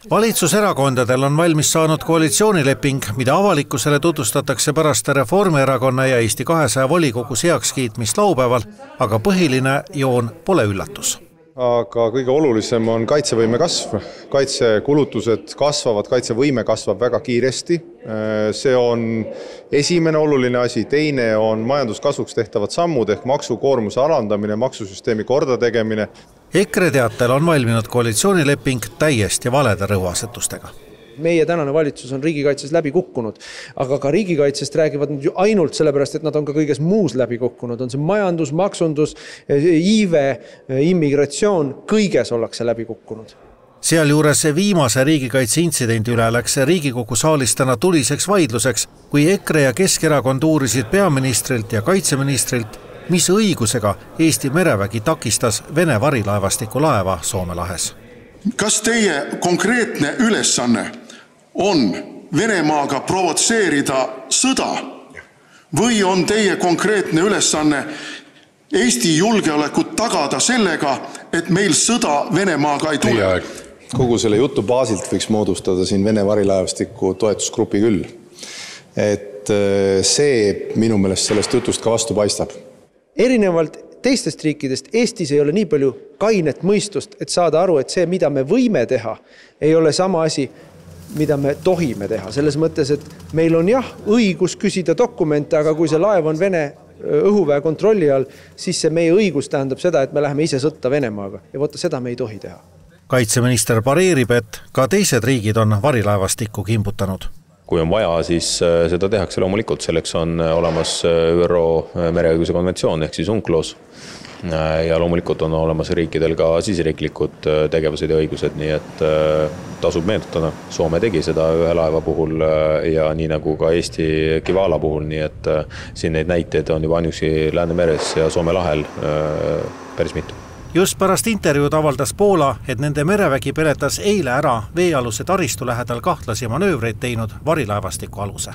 Valitsuserakondadel on valmis saanud koalitsioonileping, mida avalikkusele tutvustatakse pärast Reformierakonna ja Eesti 200 volikogus heakskiitmist laupäeval, aga põhiline joon pole üllatus. Aga kõige olulisem on kaitsevõime kasv. Kaitsekulutused kasvavad, kaitsevõime kasvab väga kiiresti. See on esimene oluline asi. Teine on majanduskasvuks tehtavad sammud ehk maksukoormuse alandamine, maksusüsteemi korda tegemine. EKRE teatel on valminud koalitsioonileping täiesti valede rõhuasetustega. Meie tänane valitsus on riigikaitses läbi kukkunud, aga ka riigikaitsest räägivad nad ju ainult sellepärast, et nad on ka kõiges muus läbi kukkunud. On see majandus, maksundus, iive, immigratsioon, kõiges ollakse läbi kukkunud. Sealjuures viimase riigikaitse intsidendi üle läks Riigikogu saalis täna tuliseks vaidluseks, kui EKRE ja Keskerakond uurisid peaministrilt ja kaitseministrilt, mis õigusega Eesti merevägi takistas Vene varilaevastiku laeva Soome lahes. Kas teie konkreetne ülesanne on Venemaaga provotseerida sõda või on teie konkreetne ülesanne Eesti julgeolekut tagada sellega, et meil sõda Venemaaga ei tule? Kogu selle jutu baasilt võiks moodustada siin Vene varilaevastiku toetusgrupi küll. Et see minu meelest sellest jutust ka vastu paistab. Erinevalt teistest riikidest Eestis ei ole nii palju kainet mõistust, et saada aru, et see, mida me võime teha, ei ole sama asi, mida me tohime teha. Selles mõttes, et meil on õigus küsida dokumente, aga kui see laev on Vene õhuväe kontrolli all, siis see meie õigus tähendab seda, et me läheme ise sõtta Venemaaga. Ja võtta seda me ei tohi teha. Kaitseminister pareerib, et ka teised riigid on varilaevastikku kimbutanud. Kui on vaja, siis seda tehakse loomulikult. Selleks on olemas ÜRO mereõiguse konventsioon ehk siis UNCLOS. Ja loomulikult on olemas riikidel ka siseriiklikud tegevused ja õigused, nii et tasub meeldutada. Soome tegi seda ühe laeva puhul ja nii nagu ka Eesti Kivala puhul, nii et siin neid näiteid on juba ainuüksi Läänemeres ja Soome lahel päris mitu. Just pärast intervjuud avaldas Poola, et nende merevägi peletas eile ära veealuse taristu lähedal kahtlasi manöövreid teinud varilaevastiku aluse.